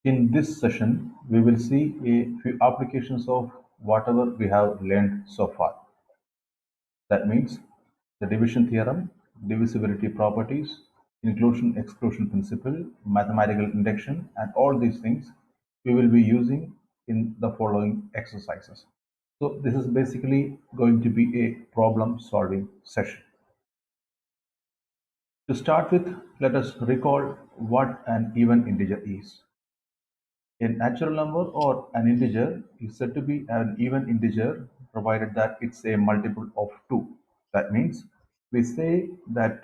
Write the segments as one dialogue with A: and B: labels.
A: In this session, we will see a few applications of whatever we have learned so far. That means the division theorem, divisibility properties, inclusion-exclusion principle, mathematical induction, and all these things we will be using in the following exercises. So this is basically going to be a problem-solving session. To start with, let us recall what an even integer is. A natural number or an integer is said to be an even integer provided that it's a multiple of 2. That means we say that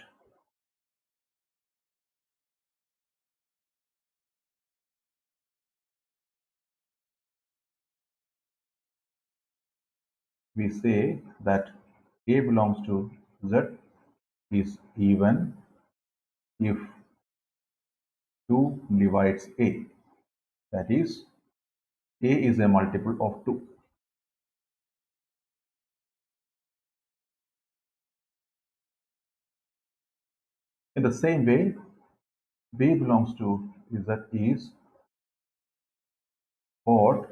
A: A belongs to Z is even if 2 divides A. That is, A is a multiple of 2. In the same way, B belongs to Z is odd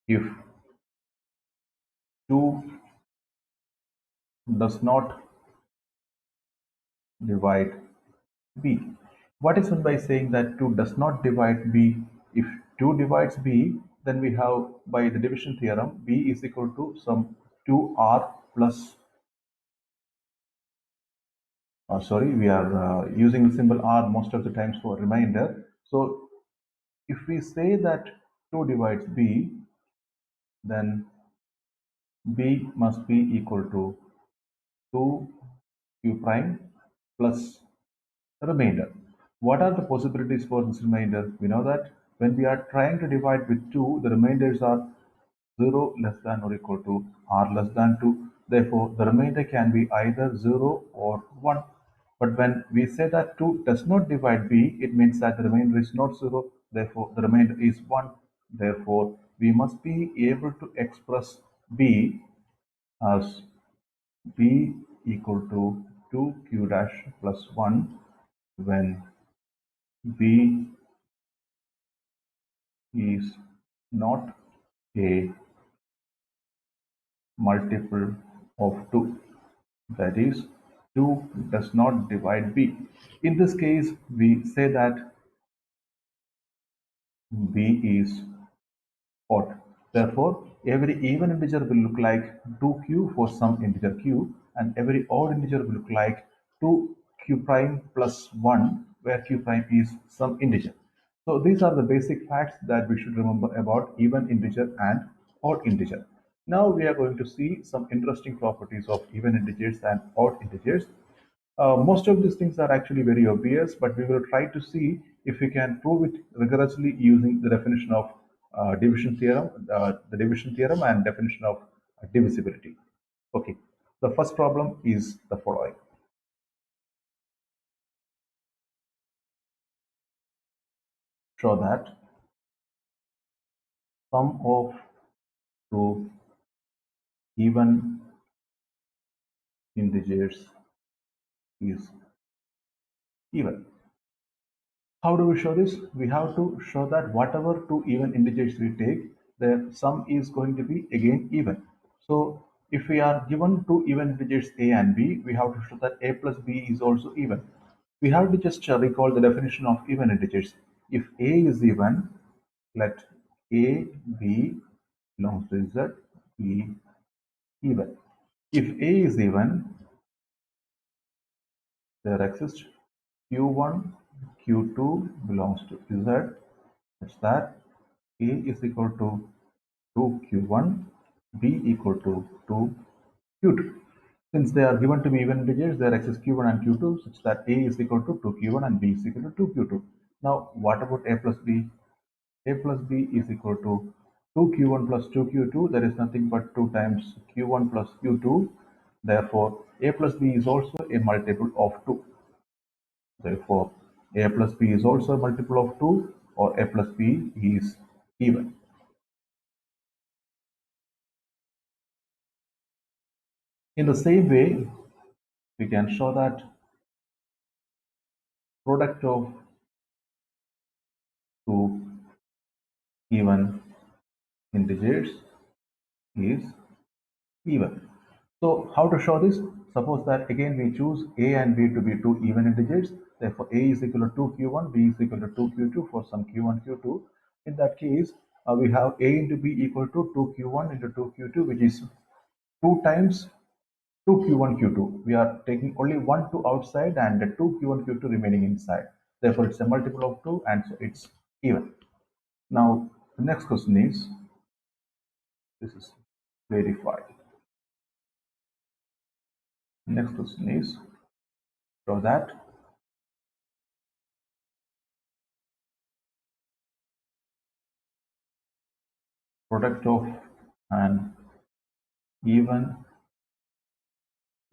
A: if 2 does not divide B. What is meant by saying that 2 does not divide B? If 2 divides B, then we have, by the division theorem, B is equal to some 2R plus, sorry, we are using the symbol R most of the times for remainder. So if we say that 2 divides B, then B must be equal to 2Q prime plus remainder. What are the possibilities for this remainder? We know that when we are trying to divide with 2, the remainders are 0 less than or equal to r less than 2. Therefore, the remainder can be either 0 or 1. But when we say that 2 does not divide b, it means that the remainder is not 0. Therefore, the remainder is 1. Therefore, we must be able to express b as b equal to 2q dash plus 1 when b is not a multiple of 2. That is, 2 does not divide b. In this case, we say that b is odd. Therefore, every even integer will look like 2q for some integer q, and every odd integer will look like 2q prime plus 1, where q prime is some integer. So these are the basic facts that we should remember about even integer and odd integer. Now we are going to see some interesting properties of even integers and odd integers. Most of these things are actually very obvious, but we will try to see if we can prove it rigorously using the definition of the division theorem and definition of divisibility. Okay, the first problem is the following. Show that sum of two even integers is even. How do we show this? We have to show that whatever two even integers we take, the sum is going to be again even. So if we are given two even integers a and b, we have to show that a plus b is also even. We have to just recall the definition of even integers. If a is even, let a, b belongs to z be even. If a is even, there exists q1, q2 belongs to z such that a is equal to 2q1, b equal to 2q2. Since they are given to be even integers, there exists q1 and q2 such that a is equal to 2q1 and b is equal to 2q2. Now, what about a plus b? A plus b is equal to 2q1 plus 2q2. That is nothing but 2 times q1 plus q2. Therefore, a plus b is also a multiple of 2. Therefore, a plus b is also a multiple of 2, or a plus b is even. In the same way, we can show that product of two even integers is even. So how to show this? Suppose that again we choose a and b to be two even integers. Therefore, a is equal to 2q1, b is equal to 2q2 for some q1, q2. In that case, we have a into b equal to 2q1 into 2q2, which is 2 times 2q1, q2. We are taking only 1 2 outside and the 2q1, q2 remaining inside. Therefore, it's a multiple of 2 and so it's even. Now, the next question is, this is verified. Next question is, show that product of an even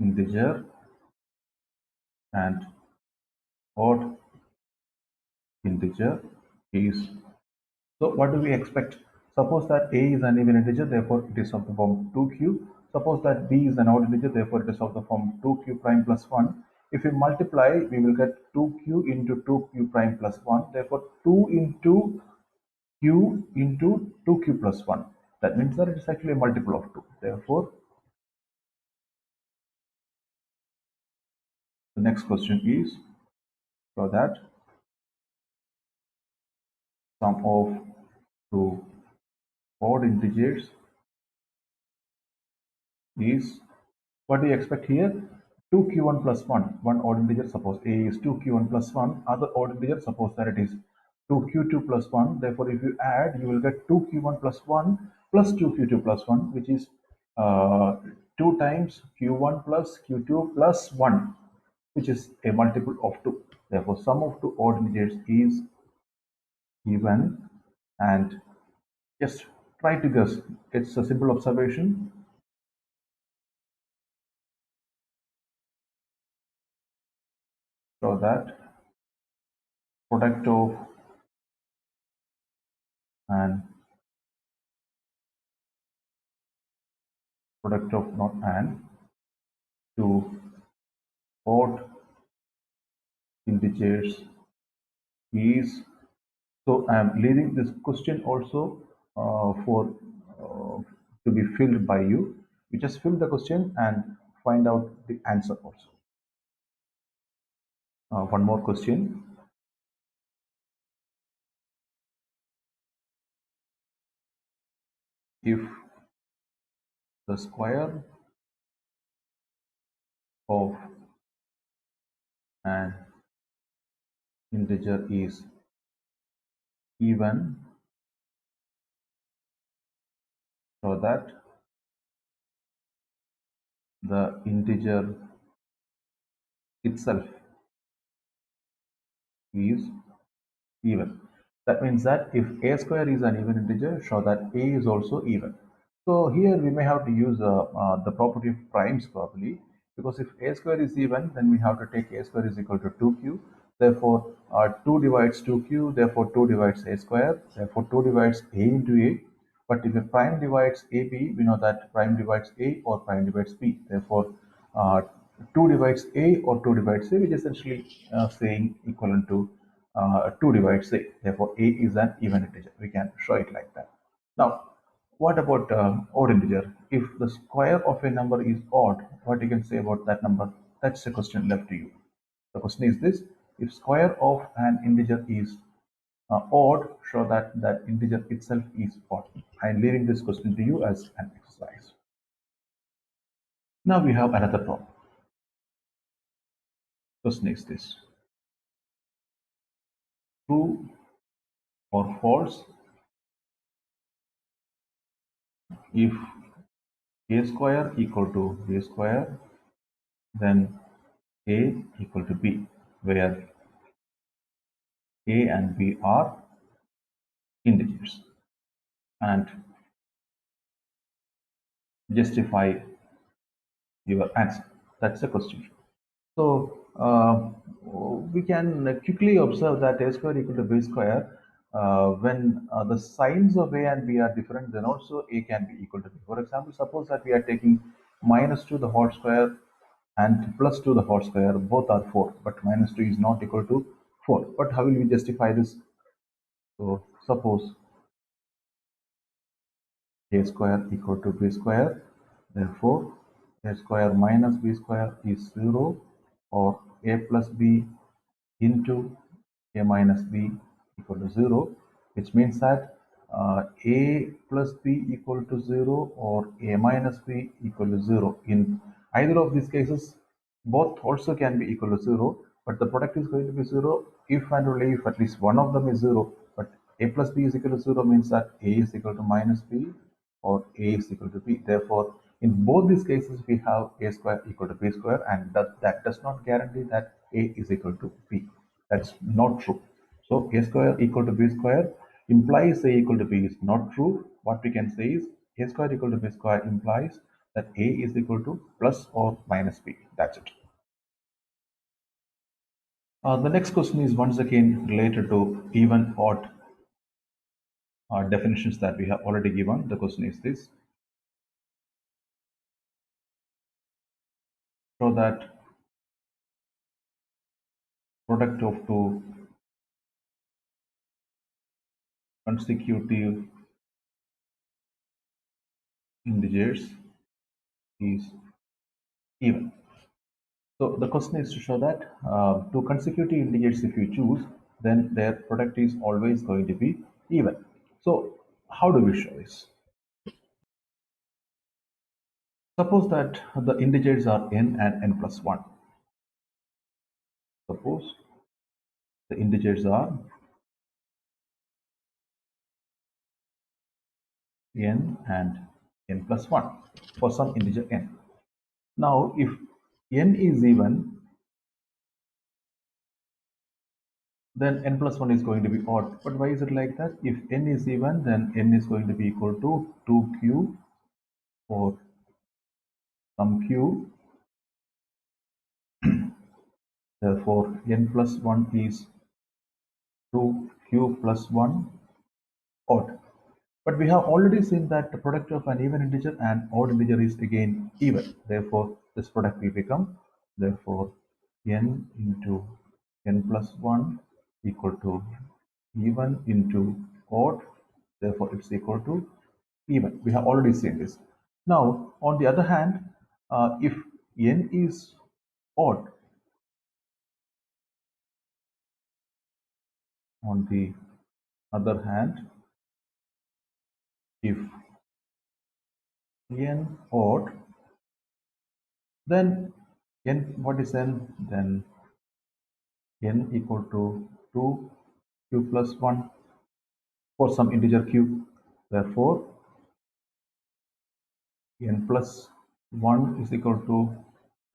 A: integer and odd integer is. So what do we expect? Suppose that a is an even integer, therefore it is of the form 2q. Suppose that b is an odd integer, therefore it is of the form 2q prime plus 1. If we multiply, we will get 2q into 2q prime plus 1. Therefore 2 into q into 2q plus 1. That means that it is actually a multiple of 2. Therefore, the next question is, so that sum of two odd integers is, what do you expect here? 2q1 plus 1. One odd integer, suppose a is 2q1 plus 1. Other odd integer, suppose that it is 2q2 plus 1. Therefore, if you add, you will get 2q1 plus 1 plus 2q2 plus 1, which is 2 times q1 plus q2 plus 1, which is a multiple of 2. Therefore, sum of two odd integers is even, and just try to guess. It's a simple observation. So that product of an product of not an two odd integers is. So I am leaving this question also for to be filled by you. You just fill the question and find out the answer also. One more question. If the square of an integer is even, so that the integer itself is even. That means that if a square is an even integer, show that a is also even. So here we may have to use the property of primes probably, because if a square is even, then we have to take a square is equal to 2q. Therefore, 2 divides 2q, therefore 2 divides a square, therefore 2 divides a into a. But if a prime divides ab, we know that prime divides a or prime divides b. Therefore, 2 divides a or 2 divides a, which is essentially saying equivalent to 2 divides a. Therefore, a is an even integer. We can show it like that. Now, what about odd integer? If the square of a number is odd, what you can say about that number? That's a question left to you. The question is this: if square of an integer is odd, show that that integer itself is odd. I'm leaving this question to you as an exercise. Now we have another problem. Question is this: true or false if a square equal to b square, then a equal to b, where a and b are integers, and justify your answer. That's the question. So we can quickly observe that a square equal to b square. When the signs of a and b are different, then also a can be equal to b. For example, suppose that we are taking minus 2 the whole square and plus 2 the whole square. Both are 4, but minus 2 is not equal to 4. But how will we justify this? So suppose a square equal to b square. Therefore, a square minus b square is 0, or a plus b into a minus b equal to 0, which means that a plus b equal to 0 or a minus b equal to 0. In either of these cases, both also can be equal to 0, but the product is going to be 0 if and only if at least one of them is 0. But a plus b is equal to 0 means that a is equal to minus b or a is equal to b. Therefore, in both these cases, we have a square equal to b square, and that does not guarantee that a is equal to b. That's not true. So a square equal to b square implies a equal to b is not true. What we can say is a square equal to b square implies that a is equal to plus or minus b. That's it. The next question is once again related to even odd definitions that we have already given. The question is this: show that product of two consecutive integers is even. So the question is to show that two consecutive integers, if you choose, then their product is always going to be even. So how do we show this? Suppose that the integers are n and n plus 1. Suppose the integers are n and n plus 1 for some integer n. Now, if n is even, then n plus 1 is going to be odd. But why is it like that? If n is even, then n is going to be equal to 2q for some q. Therefore, n plus 1 is 2q plus 1 odd. But we have already seen that the product of an even integer and odd integer is again even. Therefore, this product will become, therefore, n into n plus 1 equal to even into odd. Therefore, it's equal to even. We have already seen this. Now, on the other hand, if n is odd, on the other hand, if n odd, then n, what is n? Then n equal to 2q plus 1 for some integer q. Therefore, n plus 1 is equal to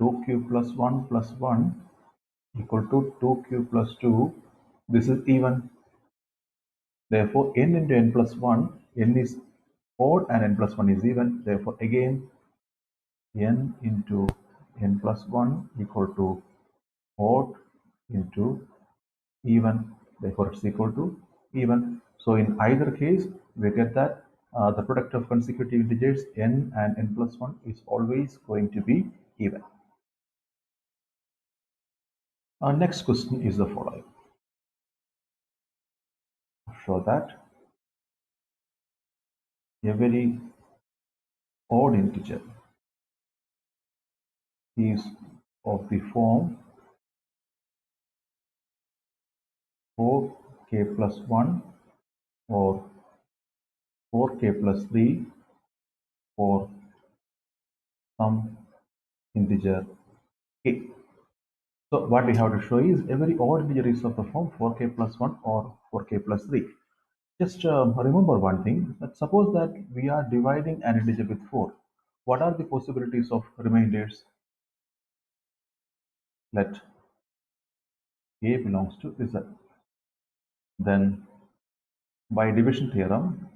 A: 2q plus 1 plus 1 equal to 2q plus 2. This is even. Therefore, n into n plus 1, n is odd and n plus 1 is even. Therefore, again, n into n plus 1 equal to odd into even. Therefore, it's equal to even. So, in either case, we get that the product of consecutive integers n and n plus 1 is always going to be even. Our next question is the following. Show that every odd integer is of the form 4k plus 1 or 4k plus 3 for some integer k. So what we have to show is every odd integer is of the form 4k plus 1 or 4k plus 3. Just remember one thing, that suppose that we are dividing an integer with 4. What are the possibilities of remainders? Let a belongs to z. Then by division theorem,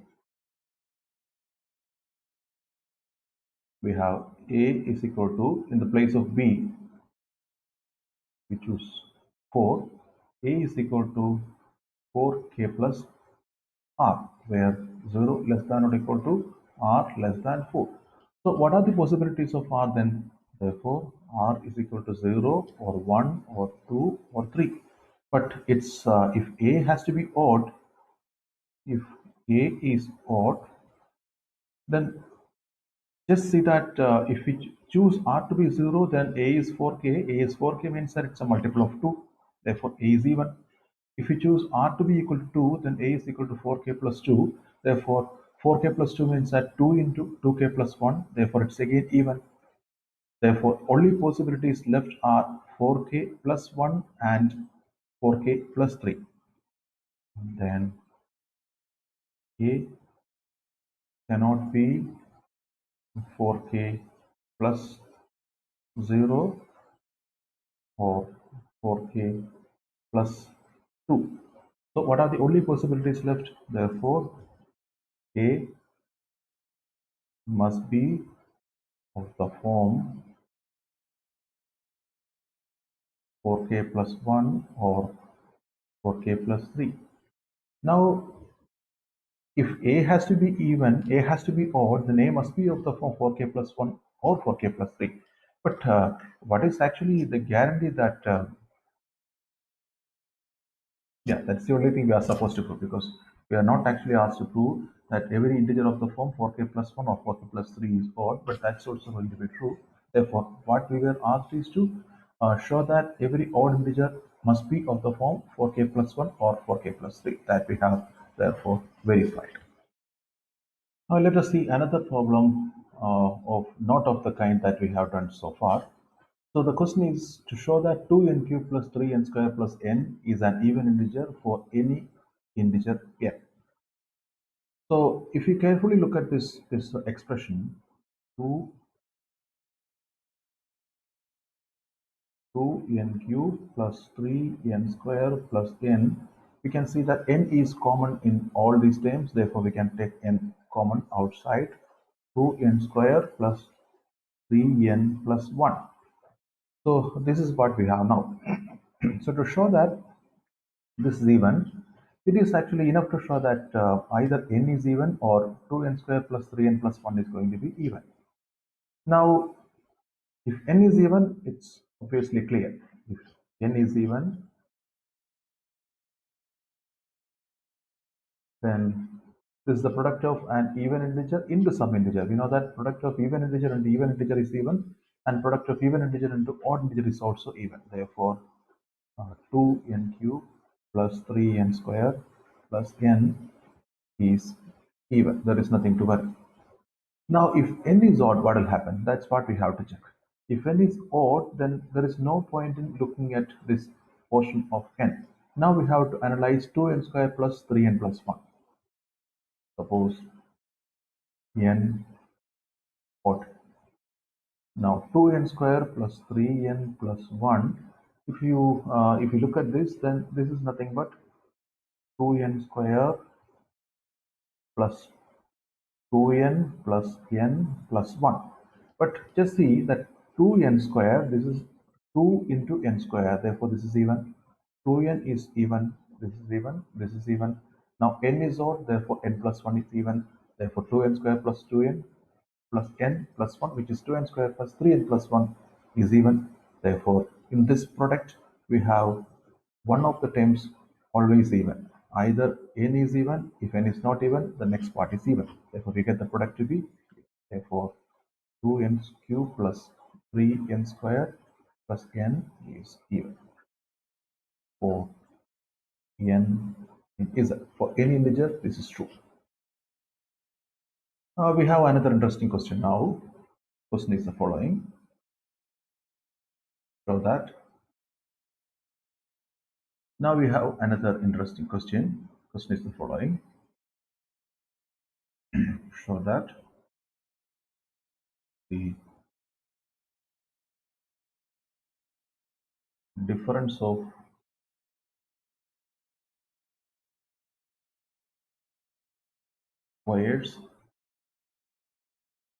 A: we have a is equal to, in the place of b, we choose 4. A is equal to 4k plus r, where 0 less than or equal to r less than 4. So what are the possibilities of r then? Therefore, r is equal to 0 or 1 or 2 or 3. But it's if a has to be odd, if a is odd, Then just see that if we choose r to be 0, then a is 4k. A is 4k means that it's a multiple of 2. Therefore, a is even. If we choose r to be equal to 2, then a is equal to 4k plus 2. Therefore, 4k plus 2 means that 2 into 2k plus 1. Therefore, it's again even. Therefore, only possibilities left are 4k plus 1 and 4k plus 3. Then a cannot be 4k plus 0 or 4k plus 2. So what are the only possibilities left? Therefore, a must be of the form 4k plus 1 or 4k plus 3. Now, if a has to be even, a has to be odd, then a must be of the form 4k plus 1 or 4k plus 3. But what is actually the guarantee that yeah, that's the only thing we are supposed to prove, because we are not actually asked to prove that every integer of the form 4k plus 1 or 4k plus 3 is odd, but that's also going to be true. Therefore, what we were asked is to show that every odd integer must be of the form 4k plus 1 or 4k plus 3. That we have therefore verified. Now let us see another problem of not of the kind that we have done so far. So the question is to show that 2n cube plus 3n square plus n is an even integer for any integer n. So if you carefully look at this expression, 2 2n cube plus 3n square plus n, we can see that n is common in all these terms. Therefore, we can take n common outside. 2n square plus 3n plus 1. So this is what we have now. So to show that this is even, it is actually enough to show that either n is even or 2n square plus 3n plus 1 is going to be even. Now, if n is even, it's obviously clear. If n is even, then this is the product of an even integer into some integer. We know that product of even integer into even integer is even, and product of even integer into odd integer is also even. Therefore, 2n cube plus 3n square plus n is even. There is nothing to worry. Now, if n is odd, what will happen? That's what we have to check. If n is odd, then there is no point in looking at this portion of n. Now we have to analyze 2n square plus 3n plus 1. Suppose n odd. Now 2n square plus 3n plus 1. If you look at this, then this is nothing but 2n square plus 2n plus n plus 1. But just see that 2n square, this is 2 into n square, therefore this is even. 2n is even, this is even, this is even. Now n is odd, therefore n plus 1 is even. Therefore 2n square plus 2n plus n plus 1, which is 2n square plus 3n plus 1 is even. Therefore, in this product, we have one of the terms always even. Either n is even. If n is not even, the next part is even. Therefore, we get the product to be, therefore, 2n cube plus 3n square plus n is even for n is for any integer. This is true. We have another interesting question now. Question is the following. So that now we have another interesting question. Question is the following. Show that the difference of squares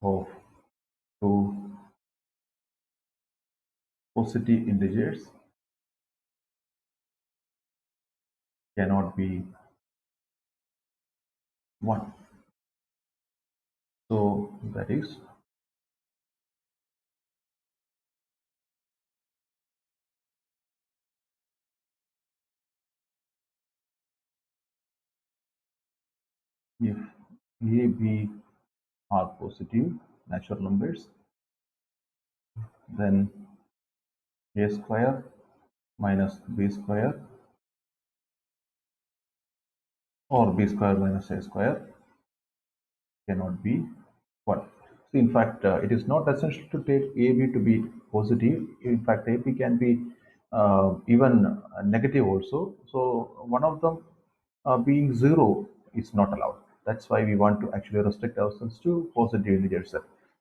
A: of two positive integers cannot be 1. So that is if a, b are positive natural numbers, then a square minus b square or b square minus a square cannot be 1. So in fact, it is not essential to take AB to be positive. In fact, AB can be even negative also. So one of them being 0 is not allowed. That's why we want to actually restrict ourselves to positive integers.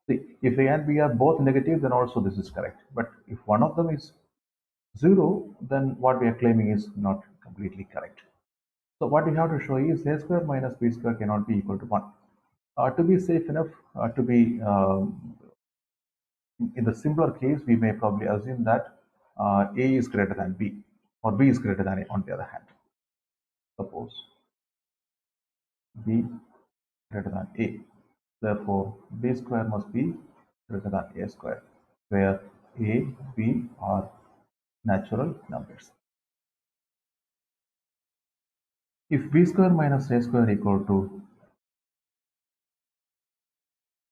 A: See, if A and B are both negative, then also this is correct. But if one of them is 0, then what we are claiming is not completely correct. So what we have to show is a square minus b square cannot be equal to 1. To be safe enough, to be in the simpler case, we may probably assume that A is greater than B or B is greater than A on the other hand. Suppose B greater than A. Therefore, B square must be greater than A square, where A, B are natural numbers. If B square minus A square equal to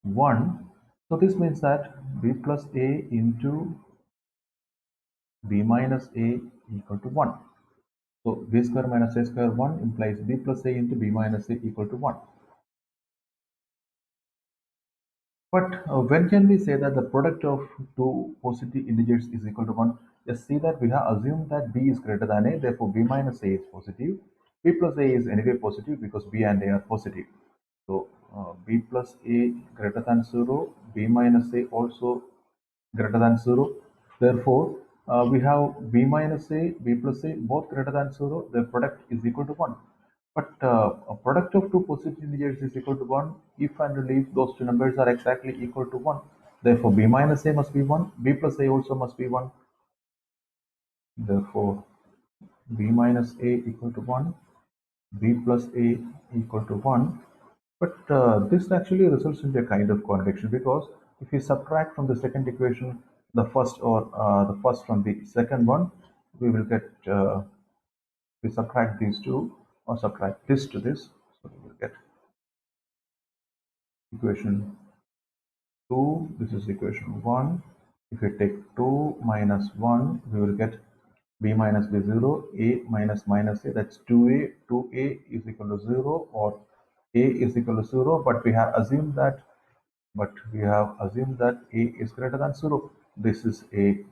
A: 1, so this means that B plus A into B minus A equal to 1. So b square minus a square 1 implies b plus a into b minus a equal to 1. But when can we say that the product of two positive integers is equal to 1? Just see that we have assumed that b is greater than a, therefore b minus a is positive. B plus a is anyway positive because b and a are positive. So b plus a greater than 0, b minus a also greater than 0. Therefore, we have b minus a, b plus a both greater than 0. Their product is equal to 1. But a product of two positive integers is equal to 1 if and only if those two numbers are exactly equal to 1. Therefore, b minus a must be 1, b plus a also must be 1. Therefore, b minus a equal to 1, b plus a equal to 1. But this actually results in a kind of contradiction because if we subtract from the second equation the first or the first from the second one, we will get, we subtract these two or subtract this to this, so we will get equation 2, this is equation 1. If we take 2 minus 1, we will get b minus b0, a minus minus a, that's 2a. 2a is equal to 0 or a is equal to 0, but we have assumed that a is greater than 0. This is a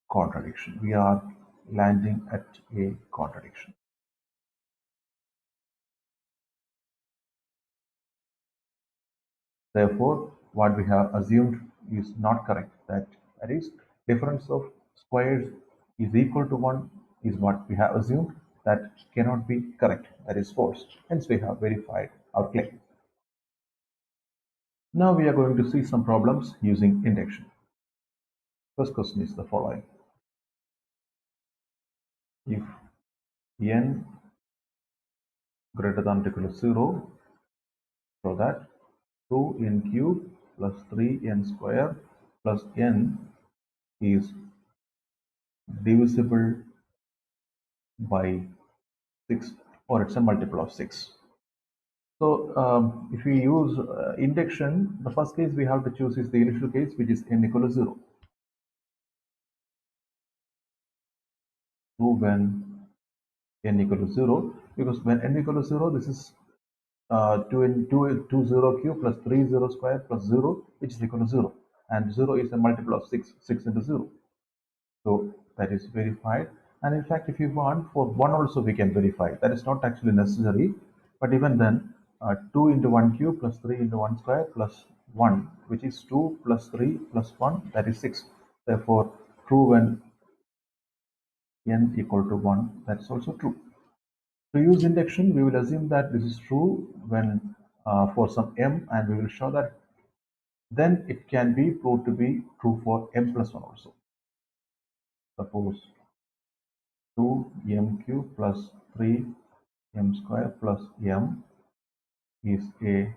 A: contradiction. We are landing at a contradiction. Therefore, what we have assumed is not correct. That is, difference of squares is equal to 1 is what we have assumed. That cannot be correct. That is false. Hence, we have verified our claim. Now we are going to see some problems using induction. First question is the following. If n greater than or equal to 0, so that 2n cube plus 3n square plus n is divisible by 6 or it's a multiple of 6. So if we use induction, the first case we have to choose is the initial case, which is n equal to 0. True when n equal to 0, because when n equal to 0, this is 2 0 cube plus 3 0 square plus 0, which is equal to 0. And 0 is a multiple of 6, 6 into 0. So that is verified. And in fact, if you want for 1 also we can verify. That is not actually necessary. But even then, 2 into 1 cube plus 3 into 1 square plus 1, which is 2 plus 3 plus 1, that is 6. Therefore, true when n equal to 1, that's also true. To use induction, we will assume that this is true when for some m, and we will show that then it can be proved to be true for m plus 1 also. Suppose 2m cube plus 3m square plus m is a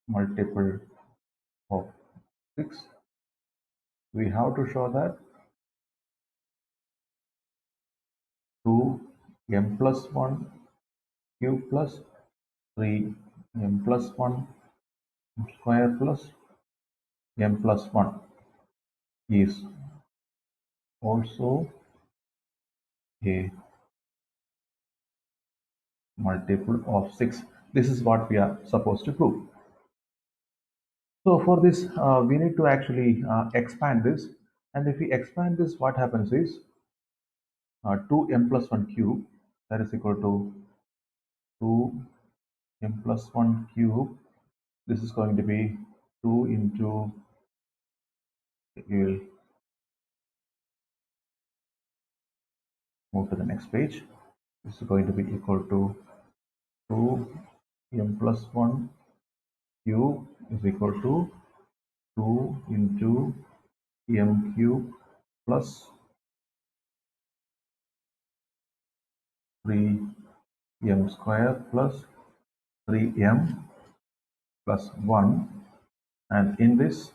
A: multiple of 6. We have to show that 2m plus 1 cube plus 3 m plus 1 square plus m plus 1 is also a multiple of 6. This is what we are supposed to prove. So for this, we need to actually expand this. And if we expand this, what happens is 2m plus 1 cube, that is equal to 2m plus 1 cube. This is going to be 2 into, we will move to the next page. This is going to be equal to 2m plus 1 cube is equal to 2 into m cube plus 3m square plus 3m plus 1, and in this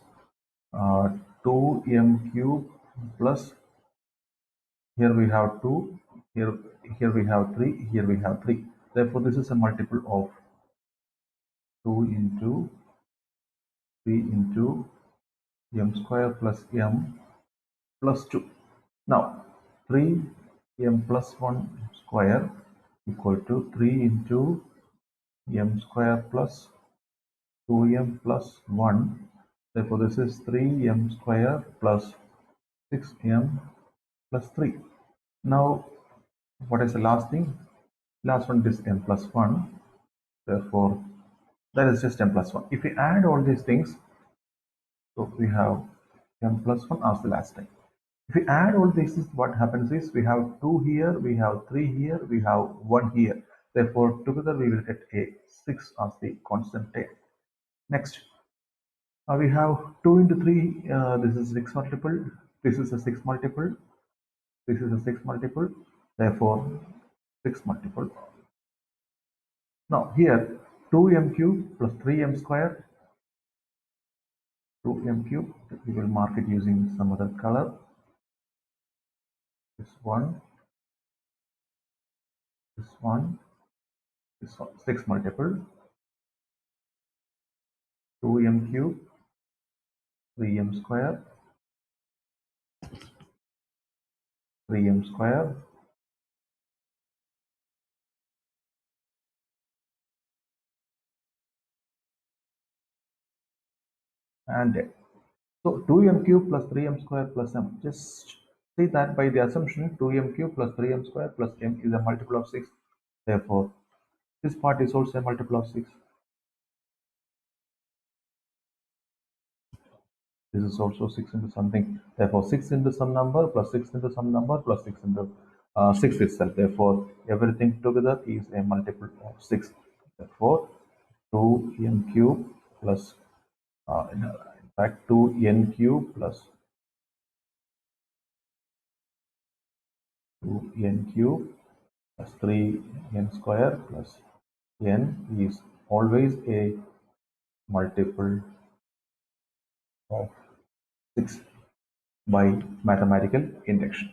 A: 2m cube plus, here we have 2, here we have 3, here we have 3. Therefore this is a multiple of 2 into 3 into m square plus m plus 2. Now 3m plus 1 square equal to 3 into m square plus 2m plus 1. Therefore this is 3m square plus 6m plus 3. Now what is the last thing? Last one is m plus 1. Therefore that is just m plus 1. If we add all these things, so we have m plus 1 as the last thing. If we add all this, what happens is we have 2 here, we have 3 here, we have 1 here. Therefore together we will get a 6 as the constant term. Next, we have 2 into 3, this is 6 multiple, this is a 6 multiple, this is a 6 multiple, therefore 6 multiple. Now here 2m cube plus 3m square, 2m cube, we will mark it using some other color. This one, this one, this one, 6 multiple, 2m cube, 3m square, 3m square, and m. So 2m cube plus 3m square plus m. Just see that by the assumption 2m cube plus 3m square plus m is a multiple of 6. Therefore, this part is also a multiple of 6. This is also 6 into something. Therefore, 6 into some number plus 6 into some number plus 6 into 6 itself. Therefore, everything together is a multiple of 6. Therefore, 2m cube plus, in fact, 2n cube plus 2n cube plus 3n square plus n is always a multiple of 6 by mathematical induction.